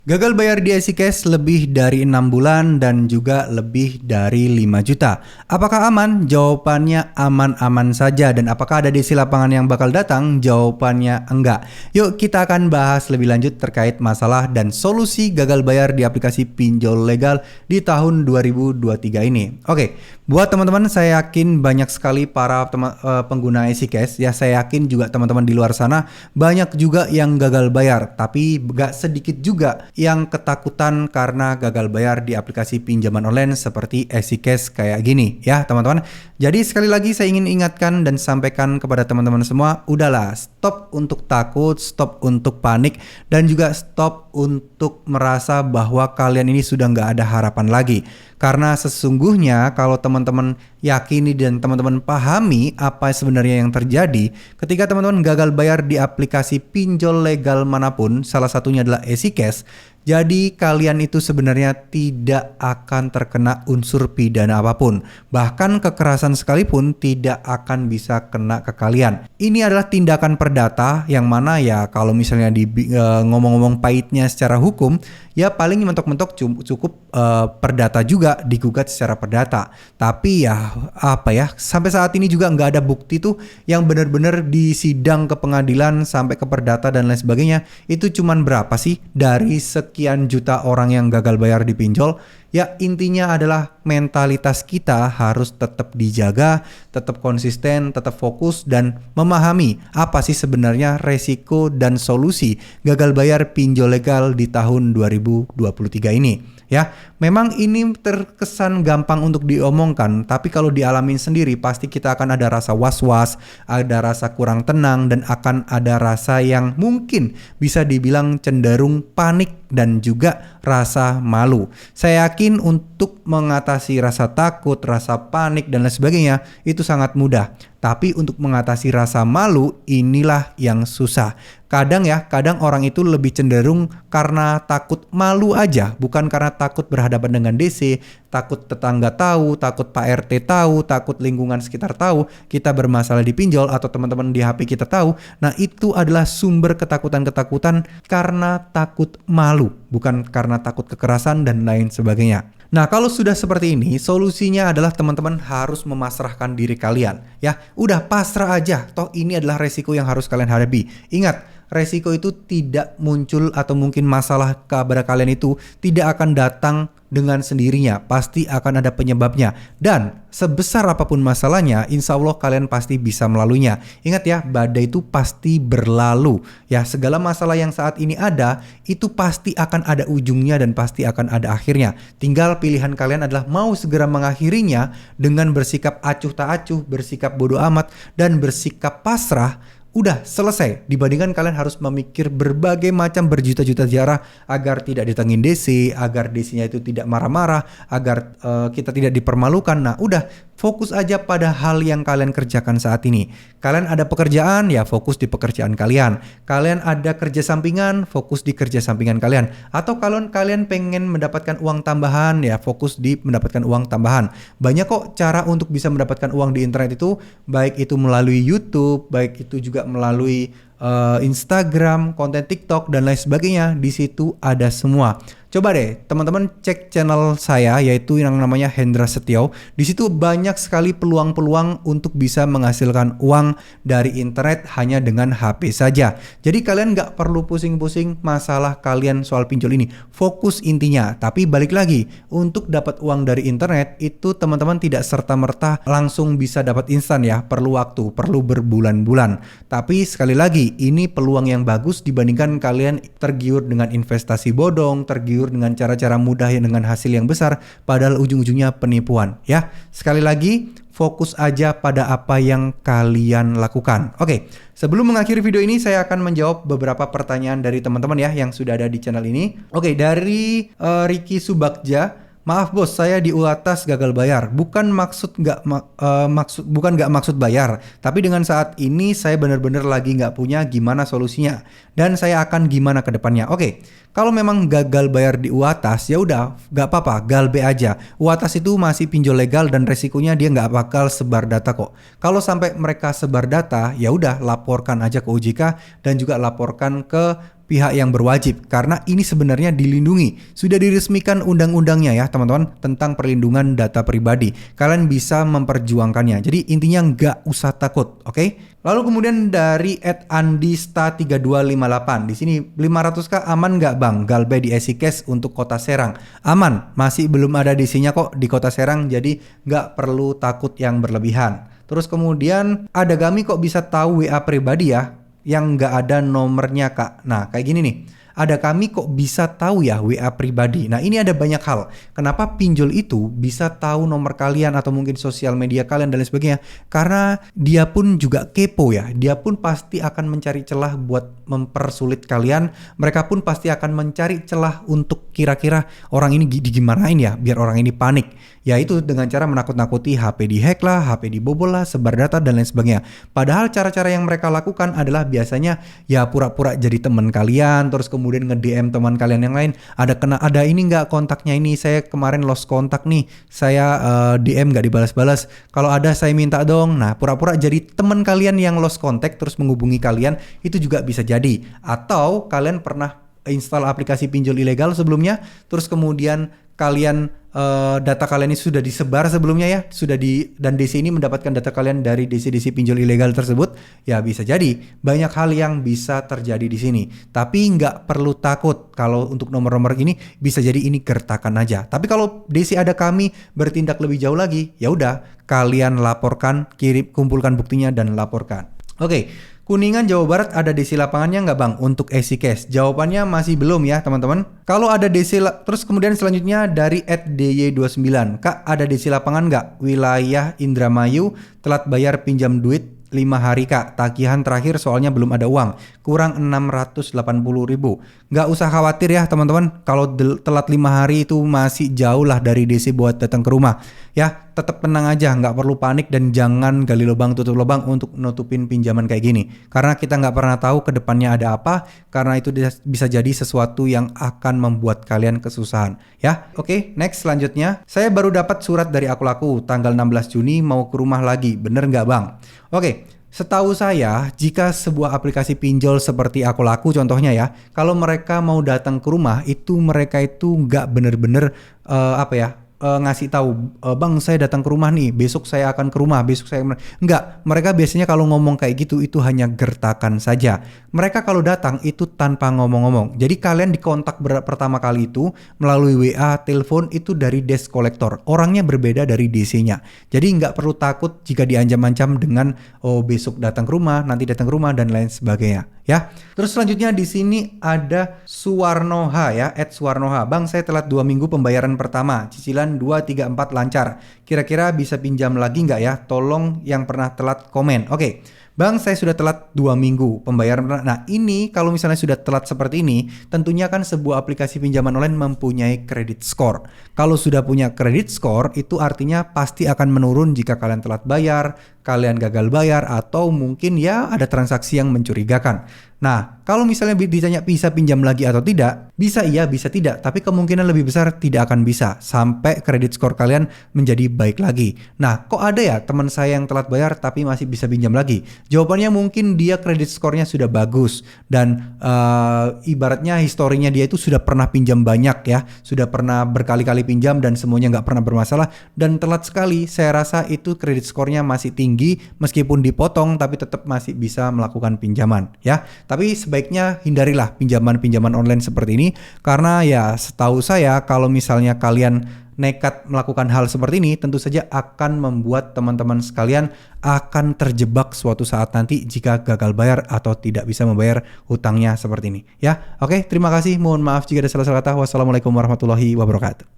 Gagal bayar di EasyCash lebih dari 6 bulan dan juga lebih dari 5 juta. Apakah aman? Jawabannya aman-aman saja. Dan apakah ada desi lapangan yang bakal datang? Jawabannya enggak. Yuk kita akan bahas lebih lanjut terkait masalah dan solusi gagal bayar di aplikasi pinjol legal di tahun 2023 ini. Oke, buat teman-teman, saya yakin banyak sekali para pengguna EasyCash. Ya, saya yakin juga teman-teman di luar sana banyak juga yang gagal bayar. Tapi gak sedikit juga yang ketakutan karena gagal bayar di aplikasi pinjaman online seperti EasyCash kayak gini ya teman-teman. Jadi sekali lagi saya ingin ingatkan dan sampaikan kepada teman-teman semua, udahlah, stop untuk takut, stop untuk panik, dan juga stop untuk merasa bahwa kalian ini sudah nggak ada harapan lagi. Karena sesungguhnya kalau teman-teman yakini dan teman-teman pahami apa sebenarnya yang terjadi ketika teman-teman gagal bayar di aplikasi pinjol legal manapun, salah satunya adalah EasyCash. Jadi kalian itu sebenarnya tidak akan terkena unsur pidana apapun. Bahkan kekerasan sekalipun tidak akan bisa kena ke kalian. Ini adalah tindakan perdata yang mana ya kalau misalnya di ngomong-ngomong pahitnya secara hukum, ya paling mentok-mentok cukup perdata juga digugat secara perdata. Tapi ya apa ya, sampai saat ini juga nggak ada bukti tuh yang benar-benar disidang ke pengadilan sampai ke perdata dan lain sebagainya. Itu cuman berapa sih dari sekian juta orang yang gagal bayar di pinjol? Ya intinya adalah mentalitas kita harus tetap dijaga, tetap konsisten, tetap fokus, dan memahami apa sih sebenarnya resiko dan solusi gagal bayar pinjol legal di tahun 2023 ini. Ya, memang ini terkesan gampang untuk diomongkan, tapi kalau dialamin sendiri pasti kita akan ada rasa was-was, ada rasa kurang tenang, dan akan ada rasa yang mungkin bisa dibilang cenderung panik dan juga rasa malu. Saya yakin untuk mengatasi rasa takut, rasa panik, dan lain sebagainya itu sangat mudah. Tapi untuk mengatasi rasa malu inilah yang susah. Kadang orang itu lebih cenderung karena takut malu aja, bukan karena takut berhadapan dengan DC, takut tetangga tahu, takut Pak RT tahu, takut lingkungan sekitar tahu kita bermasalah di pinjol atau teman-teman di HP kita tahu. Nah, itu adalah sumber ketakutan-ketakutan karena takut malu, bukan karena takut kekerasan dan lain sebagainya. Nah, kalau sudah seperti ini, solusinya adalah teman-teman harus memasrahkan diri kalian. Ya, udah pasrah aja. Toh ini adalah resiko yang harus kalian hadapi. Ingat, resiko itu tidak muncul atau mungkin masalah kepada kalian itu tidak akan datang dengan sendirinya. Pasti akan ada penyebabnya. Dan sebesar apapun masalahnya, insya Allah kalian pasti bisa melaluinya. Ingat ya, badai itu pasti berlalu. Ya, segala masalah yang saat ini ada, itu pasti akan ada ujungnya dan pasti akan ada akhirnya. Tinggal pilihan kalian adalah mau segera mengakhirinya dengan bersikap acuh tak acuh, bersikap bodoh amat, dan bersikap pasrah. Udah selesai, dibandingkan kalian harus memikir berbagai macam berjuta-juta ziarah agar tidak ditengin DC, agar DC-nya itu tidak marah-marah, agar kita tidak dipermalukan. Nah udah, fokus aja pada hal yang kalian kerjakan saat ini. Kalian ada pekerjaan, ya fokus di pekerjaan kalian. Kalian ada kerja sampingan, fokus di kerja sampingan kalian. Atau kalau kalian pengen mendapatkan uang tambahan, ya fokus di mendapatkan uang tambahan. Banyak kok cara untuk bisa mendapatkan uang di internet itu, baik itu melalui YouTube, baik itu juga melalui Instagram, konten TikTok, dan lain sebagainya. Di situ ada semua. Coba deh teman-teman cek channel saya, yaitu yang namanya Hendra Setio. Di situ banyak sekali peluang-peluang untuk bisa menghasilkan uang dari internet hanya dengan HP saja. Jadi kalian nggak perlu pusing-pusing masalah kalian soal pinjol ini. Fokus intinya. Tapi balik lagi, untuk dapat uang dari internet itu teman-teman tidak serta-merta langsung bisa dapat instan ya. Perlu waktu, perlu berbulan-bulan. Tapi sekali lagi, ini peluang yang bagus dibandingkan kalian tergiur dengan investasi bodong, tergiur dengan cara-cara mudah yang dengan hasil yang besar, padahal ujung-ujungnya penipuan ya. Sekali lagi, fokus aja pada apa yang kalian lakukan. Oke, sebelum mengakhiri video ini saya akan menjawab beberapa pertanyaan dari teman-teman ya yang sudah ada di channel ini. Oke, dari Ricky Subagja. Maaf bos, saya di UATAS gagal bayar. Bukan nggak maksud bayar, tapi dengan saat ini saya benar-benar lagi nggak punya gimana solusinya, dan saya akan gimana ke depannya. Oke, kalau memang gagal bayar di UATAS, ya udah nggak apa-apa, galbe aja. UATAS itu masih pinjol legal dan resikonya dia nggak bakal sebar data kok. Kalau sampai mereka sebar data, ya udah laporkan aja ke OJK dan juga laporkan ke pihak yang berwajib karena ini sebenarnya dilindungi. Sudah diresmikan undang-undangnya ya teman-teman tentang perlindungan data pribadi. Kalian bisa memperjuangkannya. Jadi intinya nggak usah takut, oke? Lalu kemudian dari @andista3258 di sini 500k aman nggak bang? Galbay di EasyCash untuk Kota Serang. Aman, masih belum ada DC-nya kok di Kota Serang, jadi nggak perlu takut yang berlebihan. Terus kemudian ada Gami kok bisa tahu WA pribadi ya yang nggak ada nomornya kak. Nah kayak gini nih. Ada kami kok bisa tahu ya WA pribadi. Nah ini ada banyak hal. Kenapa pinjol itu bisa tahu nomor kalian atau mungkin sosial media kalian dan lain sebagainya. Karena dia pun juga kepo ya. Dia pun pasti akan mencari celah buat mempersulit kalian. Mereka pun pasti akan mencari celah untuk kira-kira orang ini digimanain ya. Biar orang ini panik. Yaitu dengan cara menakut-nakuti HP dihack lah, HP dibobol lah, sebar data dan lain sebagainya. Padahal cara-cara yang mereka lakukan adalah biasanya ya pura-pura jadi teman kalian, terus kemudian nge-DM teman kalian yang lain, ada ini nggak kontaknya ini, saya kemarin lost kontak nih, saya DM nggak dibalas-balas, kalau ada saya minta dong. Nah pura-pura jadi teman kalian yang lost contact terus menghubungi kalian, itu juga bisa jadi. Atau kalian pernah install aplikasi pinjol ilegal sebelumnya, terus kemudian kalian data kalian ini sudah disebar sebelumnya ya, dan DC ini mendapatkan data kalian dari DC pinjol ilegal tersebut, ya bisa jadi banyak hal yang bisa terjadi di sini. Tapi nggak perlu takut kalau untuk nomor-nomor ini bisa jadi ini gertakan aja. Tapi kalau DC ada kami bertindak lebih jauh lagi, ya udah kalian laporkan, kumpulkan buktinya dan laporkan. Oke. Kuningan Jawa Barat ada DC lapangannya nggak bang untuk EasyCash? Jawabannya masih belum ya teman-teman. Kalau ada DC, terus kemudian selanjutnya dari @dy29, kak ada DC lapangan nggak? Wilayah Indramayu telat bayar pinjam duit 5 hari kak, tagihan terakhir soalnya belum ada uang, kurang 680.000. Nggak usah khawatir ya teman-teman, kalau telat 5 hari itu masih jauh lah dari DC buat datang ke rumah. Ya tetap tenang aja, nggak perlu panik dan jangan gali lubang tutup lubang untuk nutupin pinjaman kayak gini. Karena kita nggak pernah tahu ke depannya ada apa, karena itu bisa jadi sesuatu yang akan membuat kalian kesusahan. Ya, oke, next selanjutnya. Saya baru dapat surat dari Aku Laku tanggal 16 Juni mau ke rumah lagi, bener nggak bang? Oke, setahu saya jika sebuah aplikasi pinjol seperti Aku Laku contohnya ya, kalau mereka mau datang ke rumah itu mereka itu nggak bener-bener ngasih tahu, bang saya datang ke rumah nih, besok saya akan ke rumah, besok saya enggak. Mereka biasanya kalau ngomong kayak gitu itu hanya gertakan saja. Mereka kalau datang itu tanpa ngomong-ngomong. Jadi kalian dikontak pertama kali itu melalui WA, telepon itu dari desk kolektor. Orangnya berbeda dari DC-nya. Jadi nggak perlu takut jika diancam-ancam dengan besok datang ke rumah, nanti datang ke rumah dan lain sebagainya. Ya. Terus selanjutnya di sini ada Suwarnoha ya, @Suwarnoha. Bang saya telat 2 minggu pembayaran pertama, cicilan 2, 3, 4 lancar. Kira-kira bisa pinjam lagi nggak ya? Tolong yang pernah telat komen. Oke. Bang saya sudah telat 2 minggu pembayaran. Nah ini kalau misalnya sudah telat seperti ini, tentunya kan sebuah aplikasi pinjaman online mempunyai credit score. Kalau sudah punya credit score itu artinya pasti akan menurun jika kalian telat bayar, kalian gagal bayar, atau mungkin ya ada transaksi yang mencurigakan. Nah kalau misalnya ditanya bisa pinjam lagi atau tidak, bisa iya bisa tidak, tapi kemungkinan lebih besar tidak akan bisa sampai credit score kalian menjadi baik lagi. Nah kok ada ya teman saya yang telat bayar tapi masih bisa pinjam lagi? Jawabannya mungkin dia credit score-nya sudah bagus dan ibaratnya historinya dia itu sudah pernah pinjam banyak ya, sudah pernah berkali-kali pinjam dan semuanya nggak pernah bermasalah, dan telat sekali saya rasa itu credit score-nya masih tinggi meskipun dipotong tapi tetap masih bisa melakukan pinjaman ya. Tapi sebaiknya hindarilah pinjaman-pinjaman online seperti ini karena ya setahu saya kalau misalnya kalian nekat melakukan hal seperti ini tentu saja akan membuat teman-teman sekalian akan terjebak suatu saat nanti jika gagal bayar atau tidak bisa membayar hutangnya seperti ini ya. Oke, terima kasih, mohon maaf jika ada salah-salah kata. Wassalamualaikum warahmatullahi wabarakatuh.